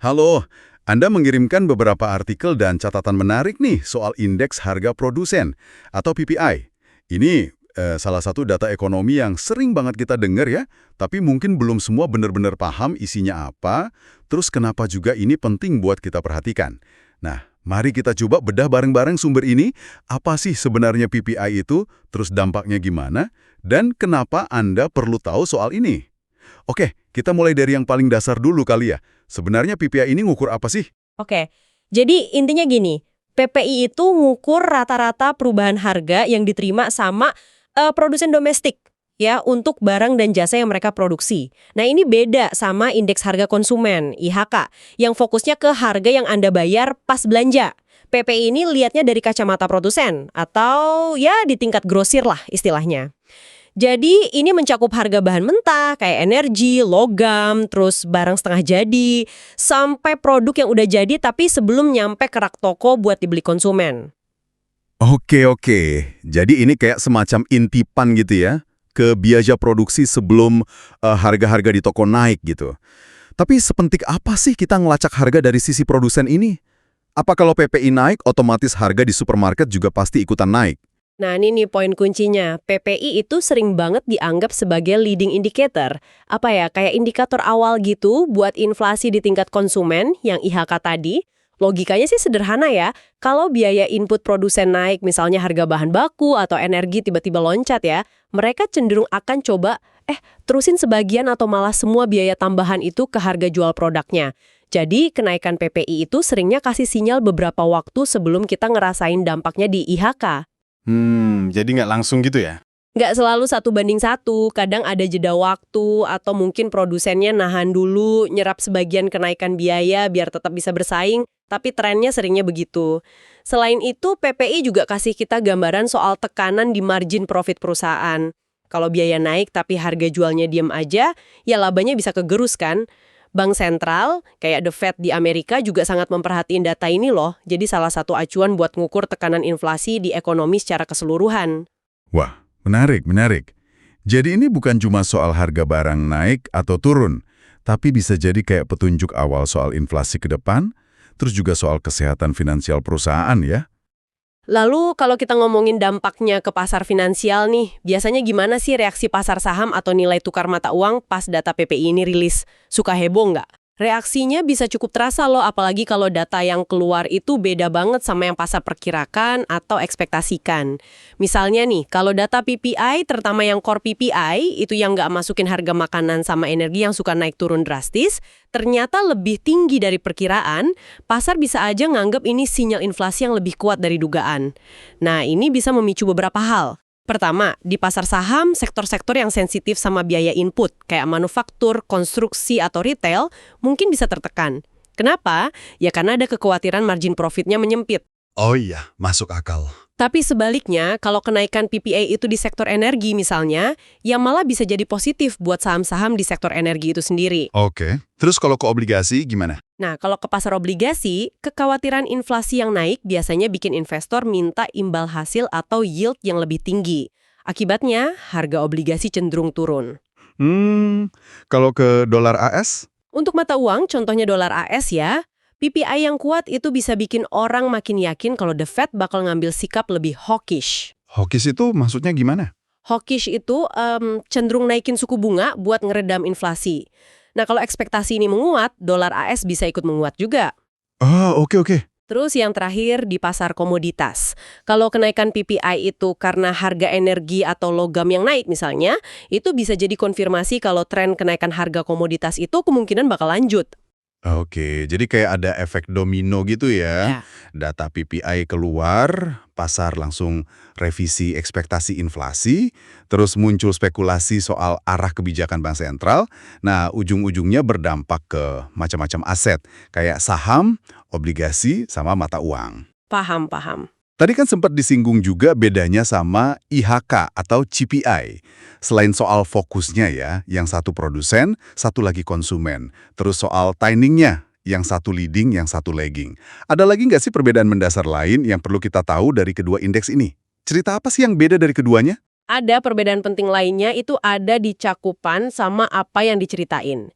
Halo, Anda mengirimkan beberapa artikel dan catatan menarik nih soal indeks harga produsen atau PPI. Ini salah satu data ekonomi yang sering banget kita dengar ya, tapi mungkin belum semua benar-benar paham isinya apa, terus kenapa juga ini penting buat kita perhatikan. Nah, mari kita coba bedah bareng-bareng sumber ini, apa sih sebenarnya PPI itu, terus dampaknya gimana, dan kenapa Anda perlu tahu soal ini. Oke, kita mulai dari yang paling dasar dulu kali ya. Sebenarnya PPI ini ngukur apa sih? Oke, jadi intinya gini, PPI itu ngukur rata-rata perubahan harga yang diterima sama produsen domestik ya untuk barang dan jasa yang mereka produksi. Nah ini beda sama indeks harga konsumen (IHK) yang fokusnya ke harga yang Anda bayar pas belanja. PPI ini lihatnya dari kacamata produsen atau ya di tingkat grosir lah istilahnya. Jadi ini mencakup harga bahan mentah kayak energi, logam, terus barang setengah jadi, sampai produk yang udah jadi tapi sebelum nyampe ke rak toko buat dibeli konsumen. Oke. Jadi ini kayak semacam intipan gitu ya, ke biaya produksi sebelum harga-harga di toko naik gitu. Tapi sepenting apa sih kita ngelacak harga dari sisi produsen ini? Apa kalau PPI naik, otomatis harga di supermarket juga pasti ikutan naik? Nah ini nih poin kuncinya, PPI itu sering banget dianggap sebagai leading indicator. Apa ya, kayak indikator awal gitu buat inflasi di tingkat konsumen yang IHK tadi. Logikanya sih sederhana ya, kalau biaya input produsen naik, misalnya harga bahan baku atau energi tiba-tiba loncat ya, mereka cenderung akan coba, terusin sebagian atau malah semua biaya tambahan itu ke harga jual produknya. Jadi kenaikan PPI itu seringnya kasih sinyal beberapa waktu sebelum kita ngerasain dampaknya di IHK. Jadi nggak langsung gitu ya? Nggak selalu 1:1, kadang ada jeda waktu atau mungkin produsennya nahan dulu, nyerap sebagian kenaikan biaya biar tetap bisa bersaing, tapi trennya seringnya begitu. Selain itu, PPI juga kasih kita gambaran soal tekanan di margin profit perusahaan. Kalau biaya naik tapi harga jualnya diem aja, ya labanya bisa kegerus kan? Bank sentral, kayak The Fed di Amerika juga sangat memperhatiin data ini loh, jadi salah satu acuan buat ngukur tekanan inflasi di ekonomi secara keseluruhan. Wah, menarik. Jadi ini bukan cuma soal harga barang naik atau turun, tapi bisa jadi kayak petunjuk awal soal inflasi ke depan, terus juga soal kesehatan finansial perusahaan ya. Lalu kalau kita ngomongin dampaknya ke pasar finansial nih, biasanya gimana sih reaksi pasar saham atau nilai tukar mata uang pas data PPI ini rilis? Suka heboh nggak? Reaksinya bisa cukup terasa loh, apalagi kalau data yang keluar itu beda banget sama yang pasar perkirakan atau ekspektasikan. Misalnya nih, kalau data PPI, terutama yang core PPI, itu yang nggak masukin harga makanan sama energi yang suka naik turun drastis, ternyata lebih tinggi dari perkiraan, pasar bisa aja nganggep ini sinyal inflasi yang lebih kuat dari dugaan. Nah, ini bisa memicu beberapa hal. Pertama, di pasar saham, sektor-sektor yang sensitif sama biaya input, kayak manufaktur, konstruksi, atau retail, mungkin bisa tertekan. Kenapa? Ya karena ada kekhawatiran margin profitnya menyempit. Oh iya, masuk akal. Tapi sebaliknya, kalau kenaikan PPI itu di sektor energi misalnya, ya malah bisa jadi positif buat saham-saham di sektor energi itu sendiri. Oke. Terus kalau ke obligasi gimana? Nah, kalau ke pasar obligasi, kekhawatiran inflasi yang naik biasanya bikin investor minta imbal hasil atau yield yang lebih tinggi. Akibatnya, harga obligasi cenderung turun. Kalau ke dolar AS? Untuk mata uang, contohnya dolar AS ya, PPI yang kuat itu bisa bikin orang makin yakin kalau The Fed bakal ngambil sikap lebih hawkish. Hawkish itu maksudnya gimana? Hawkish itu cenderung naikin suku bunga buat ngeredam inflasi. Nah, kalau ekspektasi ini menguat, dolar AS bisa ikut menguat juga. Oh, oke. Terus yang terakhir di pasar komoditas. Kalau kenaikan PPI itu karena harga energi atau logam yang naik misalnya, itu bisa jadi konfirmasi kalau tren kenaikan harga komoditas itu kemungkinan bakal lanjut. Oke, jadi kayak ada efek domino gitu Ya. ya. Data PPI keluar, pasar langsung revisi ekspektasi inflasi, terus muncul spekulasi soal arah kebijakan bank sentral. Nah, ujung-ujungnya berdampak ke macam-macam aset, kayak saham, obligasi, sama mata uang. Paham. Tadi kan sempat disinggung juga bedanya sama IHK atau CPI. Selain soal fokusnya ya, yang satu produsen, satu lagi konsumen. Terus soal timingnya, yang satu leading, yang satu lagging. Ada lagi nggak sih perbedaan mendasar lain yang perlu kita tahu dari kedua indeks ini? Cerita apa sih yang beda dari keduanya? Ada perbedaan penting lainnya itu ada di cakupan sama apa yang diceritain.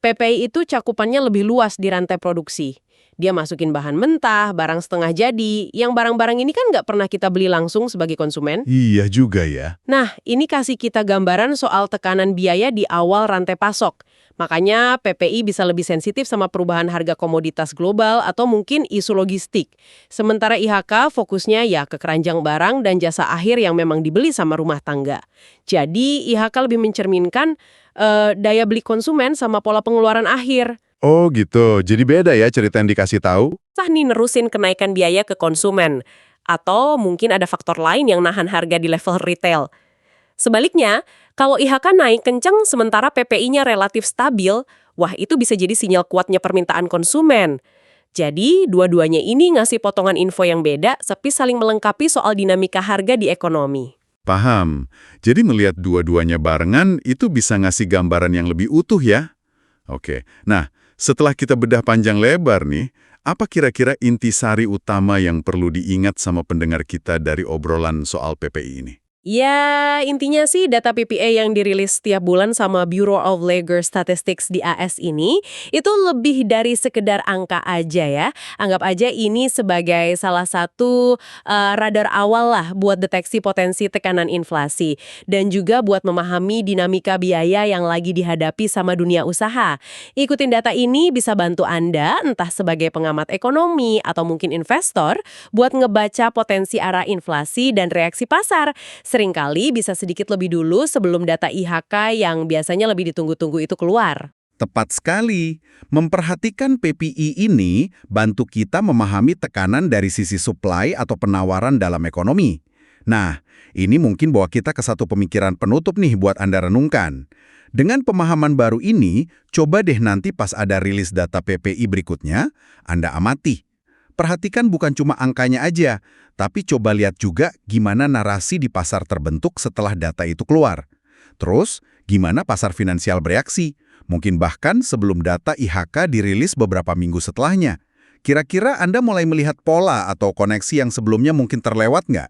PPI itu cakupannya lebih luas di rantai produksi. Dia masukin bahan mentah, barang setengah jadi, yang barang-barang ini kan nggak pernah kita beli langsung sebagai konsumen. Iya juga ya. Nah, ini kasih kita gambaran soal tekanan biaya di awal rantai pasok. Makanya PPI bisa lebih sensitif sama perubahan harga komoditas global atau mungkin isu logistik. Sementara IHK fokusnya ya ke keranjang barang dan jasa akhir yang memang dibeli sama rumah tangga. Jadi IHK lebih mencerminkan daya beli konsumen sama pola pengeluaran akhir. Oh gitu, jadi beda ya cerita yang dikasih tahu. Sah nih nerusin kenaikan biaya ke konsumen. Atau mungkin ada faktor lain yang nahan harga di level retail. Sebaliknya, kalau IHK naik kencang sementara PPI-nya relatif stabil, wah itu bisa jadi sinyal kuatnya permintaan konsumen. Jadi, dua-duanya ini ngasih potongan info yang beda, tapi saling melengkapi soal dinamika harga di ekonomi. Paham. Jadi melihat dua-duanya barengan itu bisa ngasih gambaran yang lebih utuh ya. Oke, nah setelah kita bedah panjang lebar nih, apa kira-kira intisari utama yang perlu diingat sama pendengar kita dari obrolan soal PPI ini? Ya, intinya sih data PPA yang dirilis setiap bulan sama Bureau of Labor Statistics di AS ini, itu lebih dari sekedar angka aja ya. Anggap aja ini sebagai salah satu radar awal lah buat deteksi potensi tekanan inflasi. Dan juga buat memahami dinamika biaya yang lagi dihadapi sama dunia usaha. Ikutin data ini bisa bantu Anda, entah sebagai pengamat ekonomi atau mungkin investor, buat ngebaca potensi arah inflasi dan reaksi pasar. Seringkali bisa sedikit lebih dulu sebelum data IHK yang biasanya lebih ditunggu-tunggu itu keluar. Tepat sekali. Memperhatikan PPI ini bantu kita memahami tekanan dari sisi supply atau penawaran dalam ekonomi. Nah, ini mungkin bawa kita ke satu pemikiran penutup nih buat Anda renungkan. Dengan pemahaman baru ini, coba deh nanti pas ada rilis data PPI berikutnya, Anda amati. Perhatikan bukan cuma angkanya aja, tapi coba lihat juga gimana narasi di pasar terbentuk setelah data itu keluar. Terus, gimana pasar finansial bereaksi? Mungkin bahkan sebelum data IHK dirilis beberapa minggu setelahnya. Kira-kira Anda mulai melihat pola atau koneksi yang sebelumnya mungkin terlewat nggak?